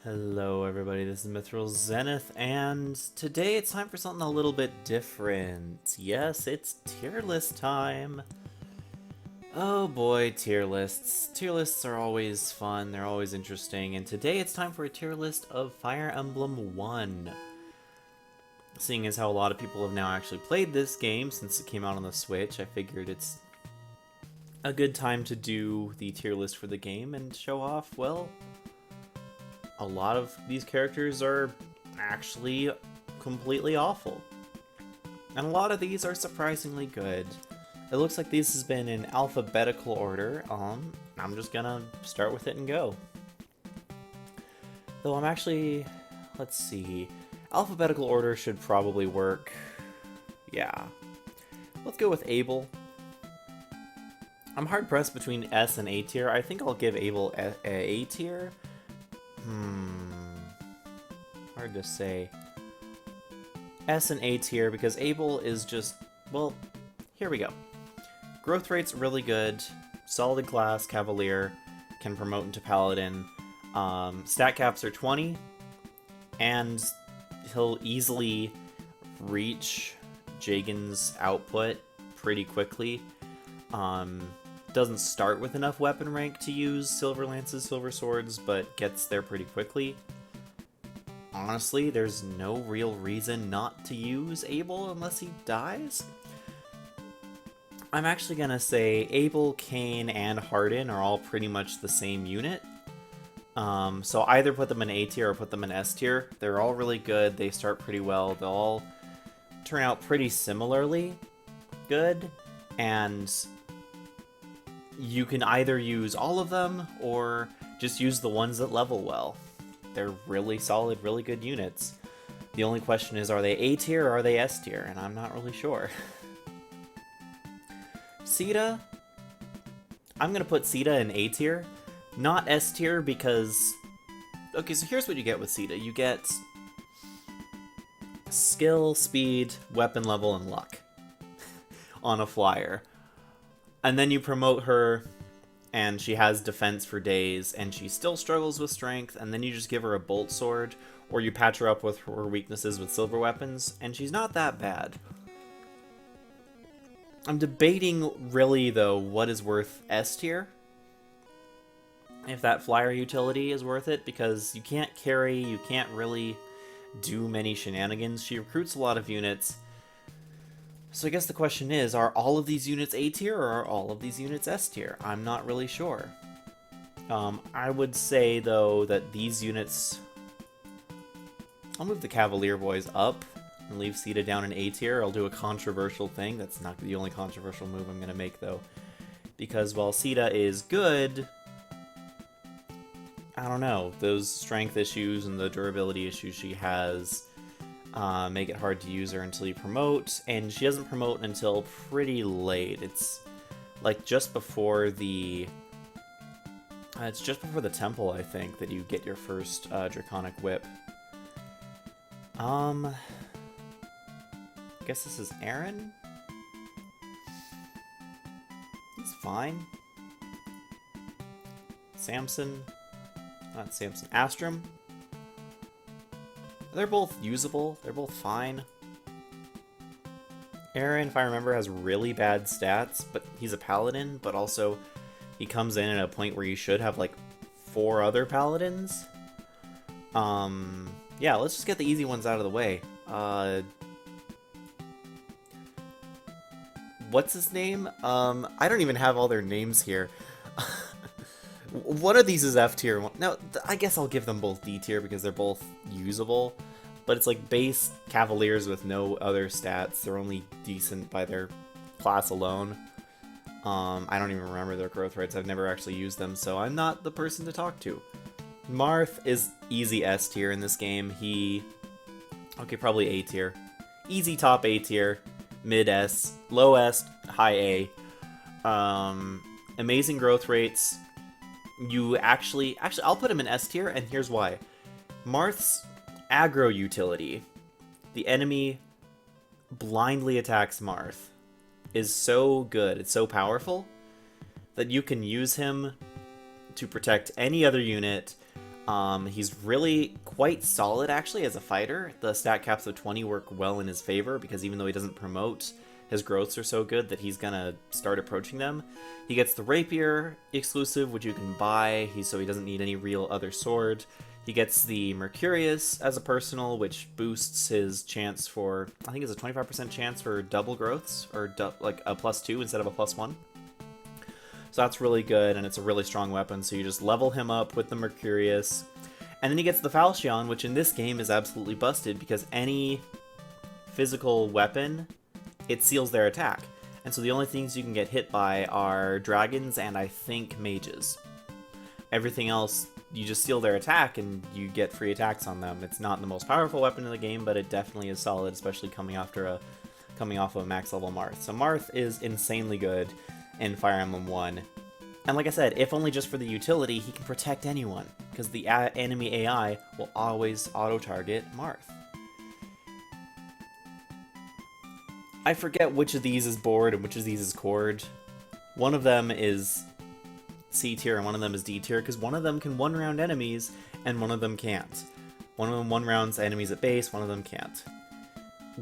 Hello everybody, this is Mithril Zenith, and today it's time for something a little bit different. Yes, it's tier list time. Oh boy, tier lists. Tier lists are always fun, they're always interesting, and today it's time for a tier list of Fire Emblem 1. Seeing as how a lot of people have now actually played this game since it came out on the Switch, I figured it's a good time to do the tier list for the game and show off, well, a lot of these characters are actually completely awful. And a lot of these are surprisingly good. It looks like this has been in alphabetical order. I'm just gonna start with it and go. Though I'm actually, let's see, alphabetical order should probably work. Yeah. Let's go with Abel. I'm hard pressed between S and A tier. I think I'll give Abel A tier. Hard to say. S and A tier because Abel is just, well, here we go. Growth rate's really good. Solid class, Cavalier, can promote into Paladin. Stat caps are 20, and he'll easily reach Jagen's output pretty quickly. Doesn't start with enough weapon rank to use Silver Lances, Silver Swords, but gets there pretty quickly. Honestly, there's no real reason not to use Abel unless he dies. I'm actually gonna say Abel, Cain, and Hardin are all pretty much the same unit. So either put them in A tier or put them in S tier. They're all really good, they start pretty well, they'll all turn out pretty similarly good, and you can either use all of them or just use the ones that level well. They're really solid, really good units. The only question is, are they A tier or are they S tier? And I'm not really sure. Sita, I'm gonna put Sita in A tier, not S tier because... Okay, so here's what you get with Sita. You get skill, speed, weapon level, and luck on a flyer. And then you promote her, and she has defense for days, and she still struggles with strength, and then you just give her a bolt sword, or you patch her up with her weaknesses with silver weapons, and she's not that bad. I'm debating, really, though, what is worth S tier. If that flyer utility is worth it, because you can't carry, you can't really do many shenanigans. She recruits a lot of units. So I guess the question is, are all of these units A tier or are all of these units S tier? I'm not really sure. I would say, though, that these units... I'll move the Cavalier boys up and leave Sita down in A tier. I'll do a controversial thing. That's not the only controversial move I'm going to make, though. Because while Sita is good, I don't know, those strength issues and the durability issues she has... make it hard to use her until you promote, and she doesn't promote until pretty late. It's like just before the... it's just before the temple, I think, that you get your first Draconic Whip. I guess this is Aaron? He's fine. Samson? Not Samson. Astrum? They're both usable. They're both fine. Aaron, if I remember, has really bad stats, but he's a paladin, but also he comes in at a point where you should have, like, 4 other paladins. Yeah, let's just get the easy ones out of the way. What's his name? I don't even have all their names here. One of these is F tier. No, I guess I'll give them both D tier because they're both usable. But it's like base Cavaliers with no other stats. They're only decent by their class alone. I don't even remember their growth rates. I've never actually used them, so I'm not the person to talk to. Marth is easy S tier in this game. Okay, probably A tier. Easy top A tier. Mid S. Low S. High A. Amazing growth rates. You actually, I'll put him in S tier, and here's why. Marth's aggro utility, the enemy blindly attacks Marth, is so good, it's so powerful, that you can use him to protect any other unit He's really quite solid, actually, as a fighter. The stat caps of 20 work well in his favor, because even though he doesn't promote, his growths are so good that he's gonna start approaching them. He gets the Rapier exclusive, which you can buy, so he doesn't need any real other sword. He gets the Mercurius as a personal, which boosts his chance for, I think it's a 25% chance for double growths, or like a +2 instead of a +1. So that's really good, and it's a really strong weapon, so you just level him up with the Mercurius. And then he gets the Falchion, which in this game is absolutely busted, because any physical weapon, it seals their attack. And so the only things you can get hit by are dragons and I think mages. Everything else, you just seal their attack and you get free attacks on them. It's not the most powerful weapon in the game, but it definitely is solid, especially coming off of a max level Marth. So Marth is insanely good in Fire Emblem 1. And like I said, if only just for the utility, he can protect anyone, because the enemy AI will always auto-target Marth. I forget which of these is board and which of these is cord. One of them is C tier and one of them is D tier, because one of them can one-round enemies and one of them can't. One of them one-rounds enemies at base, one of them can't.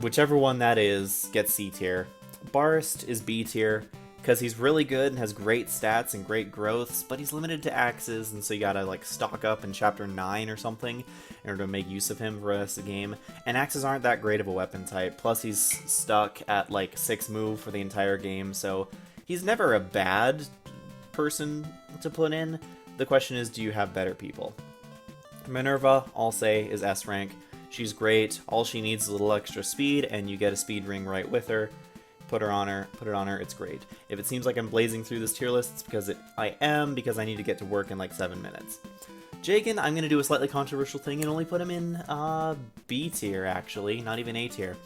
Whichever one that is gets C tier. Barst is B tier, because he's really good and has great stats and great growths, but he's limited to axes, and so you gotta like stock up in chapter 9 or something in order to make use of him for the rest of the game. And axes aren't that great of a weapon type, plus he's stuck at like 6 move for the entire game, so he's never a bad person to put in. The question is, do you have better people? Minerva, I'll say, is S rank. She's great, all she needs is a little extra speed, and you get a speed ring right with her. Put it on her, it's great. If it seems like I'm blazing through this tier list, it's because I am, because I need to get to work in like 7 minutes. Jagen, I'm going to do a slightly controversial thing and only put him in B tier, actually, not even A tier.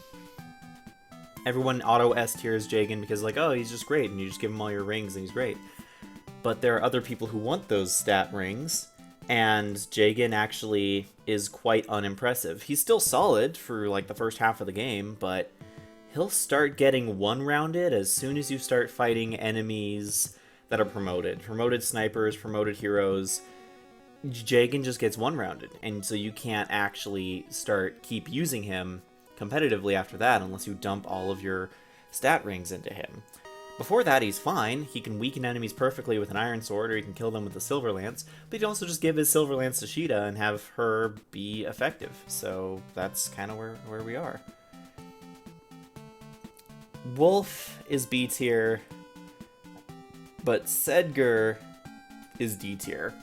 Everyone auto S tiers Jagen because like, oh, he's just great, and you just give him all your rings and he's great. But there are other people who want those stat rings, and Jagen actually is quite unimpressive. He's still solid for like the first half of the game, but he'll start getting one-rounded as soon as you start fighting enemies that are promoted. Promoted snipers, promoted heroes. Jagen just gets one-rounded, and so you can't actually keep using him competitively after that unless you dump all of your stat rings into him. Before that, he's fine. He can weaken enemies perfectly with an iron sword, or he can kill them with a silver lance, but he can also just give his silver lance to Sheeta and have her be effective. So that's kind of where we are. Wolf is B tier, but Sedgar is D tier.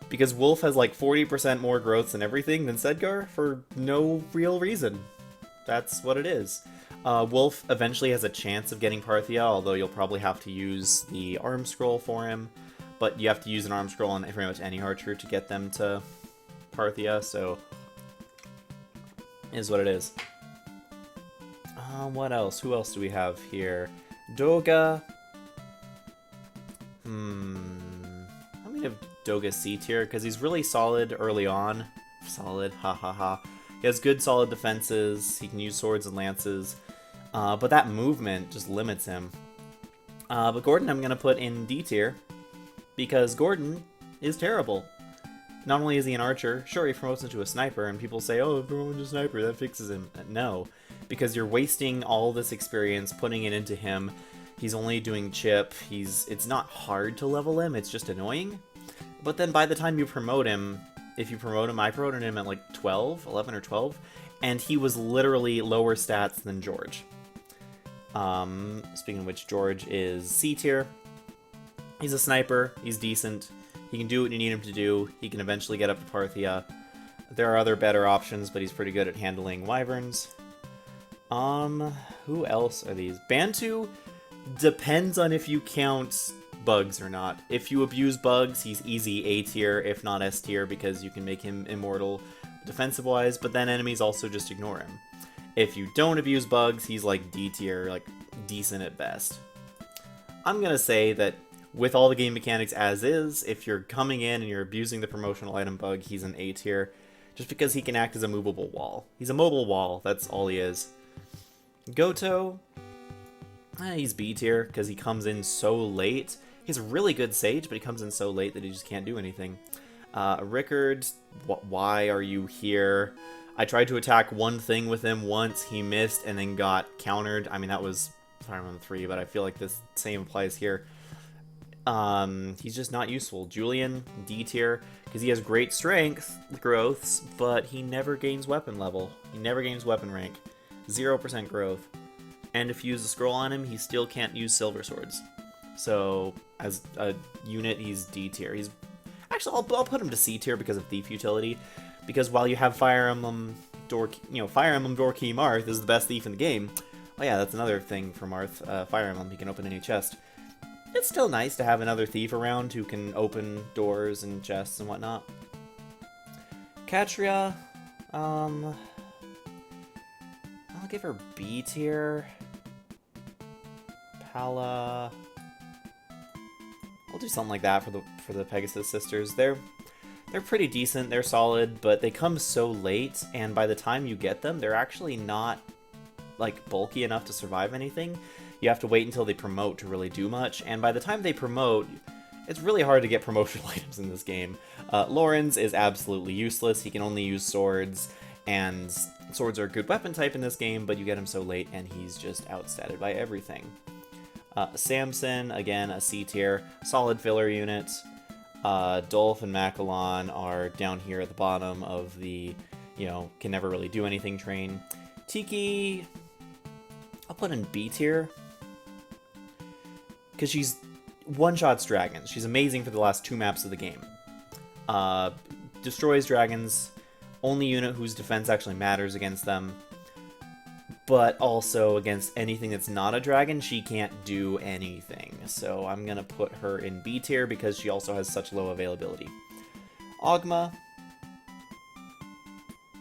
Because Wolf has like 40% more growth and everything than Sedgar for no real reason. That's what it is. Wolf eventually has a chance of getting Parthia, although you'll probably have to use the arm scroll for him. But you have to use an arm scroll on pretty much any archer to get them to Parthia, so is what it is. What else? Who else do we have here? Doga. I'm gonna have Doga C tier because he's really solid early on. Solid, ha ha ha. He has good solid defenses. He can use swords and lances, but that movement just limits him. But Gordon I'm gonna put in D tier because Gordon is terrible. Not only is he an archer, sure, he promotes into a sniper, and people say, oh, promote to sniper, that fixes him. No, because you're wasting all this experience putting it into him. He's only doing chip. It's not hard to level him, it's just annoying. But then by the time you promote him, if you promote him, I promoted him at like 11 or 12, and he was literally lower stats than George. Speaking of which, George is C tier. He's a sniper, he's decent. He can do what you need him to do. He can eventually get up to Parthia. There are other better options, but he's pretty good at handling wyverns. Who else are these? Bantu depends on if you count bugs or not. If you abuse bugs, he's easy A tier, if not S tier, because you can make him immortal defensive-wise, but then enemies also just ignore him. If you don't abuse bugs, he's like D tier, like decent at best. I'm gonna say that with all the game mechanics as is, if you're coming in and you're abusing the promotional item bug, he's an A tier, just because he can act as a movable wall. He's a mobile wall, that's all he is. Goto, he's B tier, because he comes in so late. He's a really good sage, but he comes in so late that he just can't do anything. Rickard, why are you here? I tried to attack one thing with him once, he missed, and then got countered. I mean, that was Fire Emblem 3, but I feel like this same applies here. He's just not useful. Julian, D tier, because he has great strength growths, but he never gains weapon level. He never gains weapon rank. 0% growth. And if you use the scroll on him, he still can't use silver swords. So, as a unit, he's D tier. He's actually, I'll put him to C tier because of thief utility. Because while you have Fire Emblem Door Key Marth is the best thief in the game. Oh yeah, that's another thing for Marth. Fire Emblem, he can open any chest. It's still nice to have another thief around who can open doors and chests and whatnot. Katria, I'll give her B tier. Pala, I'll do something like that for the Pegasus Sisters. They're pretty decent, they're solid, but they come so late, and by the time you get them, they're actually not like bulky enough to survive anything. You have to wait until they promote to really do much, and by the time they promote, it's really hard to get promotional items in this game. Lorenz is absolutely useless. He can only use swords, and swords are a good weapon type in this game, but you get him so late, and he's just outstatted by everything. Samson, again, a C tier, solid filler unit. Dolph and Macalon are down here at the bottom of the, can never really do anything train. Tiki, I'll put in B tier, because she's one-shots dragons. She's amazing for the last 2 maps of the game. Destroys dragons, only unit whose defense actually matters against them, but also against anything that's not a dragon, she can't do anything. So I'm going to put her in B tier because she also has such low availability. Ogma,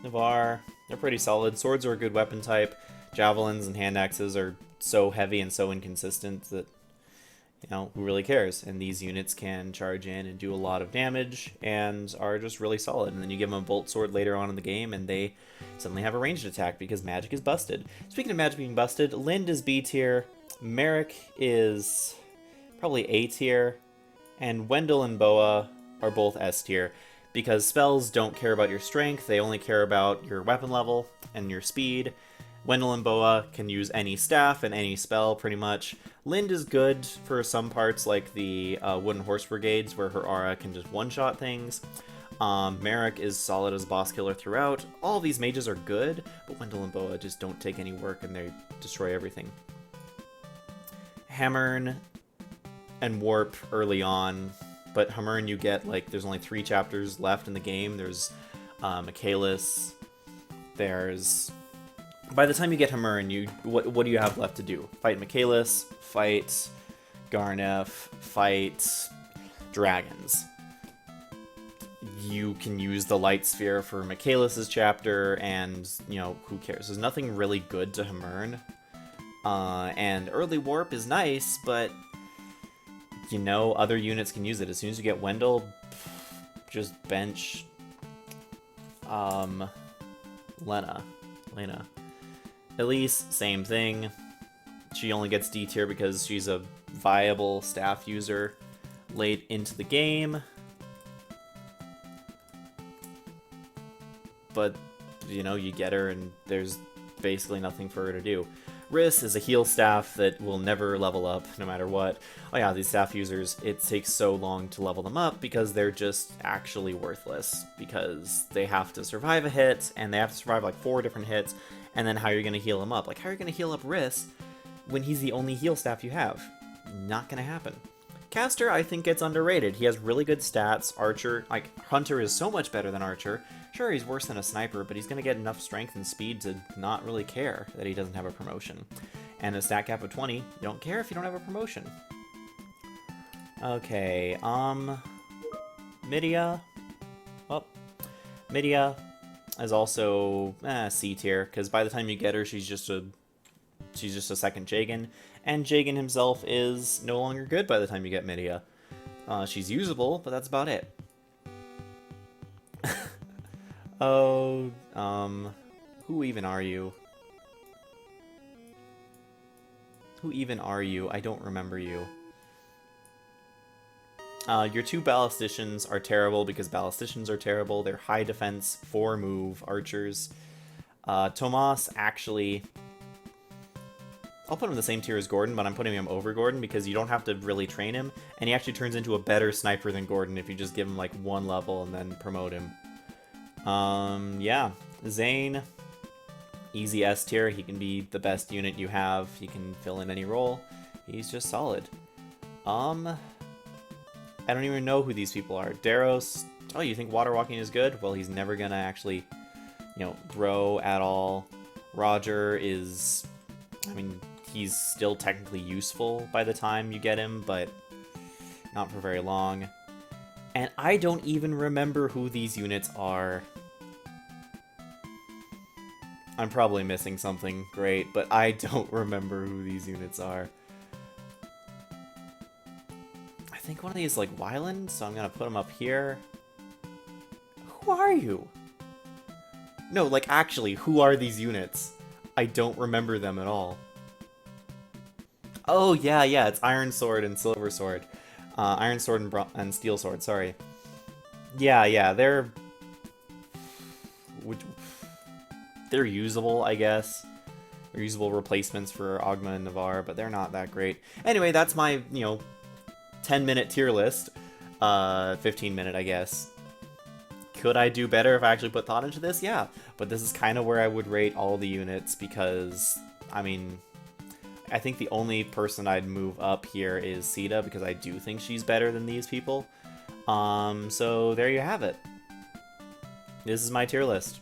Navarre, they're pretty solid. Swords are a good weapon type. Javelins and hand axes are so heavy and so inconsistent that, who really cares? And these units can charge in and do a lot of damage and are just really solid. And then you give them a bolt sword later on in the game and they suddenly have a ranged attack because magic is busted. Speaking of magic being busted, Lind is B tier, Merrick is probably A tier, and Wendell and Boa are both S tier because spells don't care about your strength, they only care about your weapon level and your speed. Wendell and Boa can use any staff and any spell, pretty much. Lind is good for some parts, like the Wooden Horse Brigades, where her aura can just one-shot things. Merrick is solid as boss killer throughout. All these mages are good, but Wendell and Boa just don't take any work and they destroy everything. Hammern and Warp early on, but Hammern you get, there's only 3 chapters left in the game. There's Michaelis, there's... By the time you get Hammern, what do you have left to do? Fight Michaelis, fight Garnef, fight dragons. You can use the Light Sphere for Michaelis' chapter, and, who cares? There's nothing really good to Hammern. And Early Warp is nice, but, other units can use it. As soon as you get Wendell, just bench Lena. Elise, same thing. She only gets D tier because she's a viable staff user late into the game. But, you get her and there's basically nothing for her to do. Riss is a heal staff that will never level up no matter what. Oh yeah, these staff users, it takes so long to level them up because they're just actually worthless. Because they have to survive a hit, and they have to survive 4 different hits, and then how are you going to heal him up? How are you going to heal up Riss when he's the only heal staff you have? Not going to happen. Caster, I think, gets underrated. He has really good stats. Archer, Hunter is so much better than Archer. Sure, he's worse than a sniper, but he's going to get enough strength and speed to not really care that he doesn't have a promotion. And a stat cap of 20, you don't care if you don't have a promotion. Okay, Midia. Well, Midia is also C tier, because by the time you get her, she's just a second Jagen, and Jagen himself is no longer good by the time you get Midia. She's usable, but that's about it. Oh, who even are you? Who even are you? I don't remember you. Your two ballisticians are terrible because ballisticians are terrible. They're high defense, 4 move archers. Tomas actually... I'll put him in the same tier as Gordon, but I'm putting him over Gordon because you don't have to really train him, and he actually turns into a better sniper than Gordon if you just give him like 1 level and then promote him. Yeah. Zane, easy S tier. He can be the best unit you have. He can fill in any role. He's just solid. I don't even know who these people are. Daros, oh, you think water walking is good? Well, he's never gonna actually, grow at all. Roger is, I mean, he's still technically useful by the time you get him, but not for very long. And I don't even remember who these units are. I'm probably missing something great, but I don't remember who these units are. I think one of these like Wyland, so I'm gonna put him up here. Who are you? No, like actually, who are these units? I don't remember them at all. Oh yeah, it's Iron Sword and Silver Sword. Iron Sword and Steel Sword, sorry. Yeah, they're usable, I guess. They're usable replacements for Ogma and Navarre, but they're not that great. Anyway, that's my, 10-minute tier list. 15-minute, I guess. Could I do better if I actually put thought into this? Yeah, but this is kind of where I would rate all the units because, I mean, I think the only person I'd move up here is Sita because I do think she's better than these people. So there you have it. This is my tier list.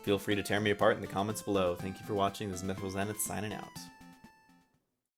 Feel free to tear me apart in the comments below. Thank you for watching. This is Mythical Zenith signing out.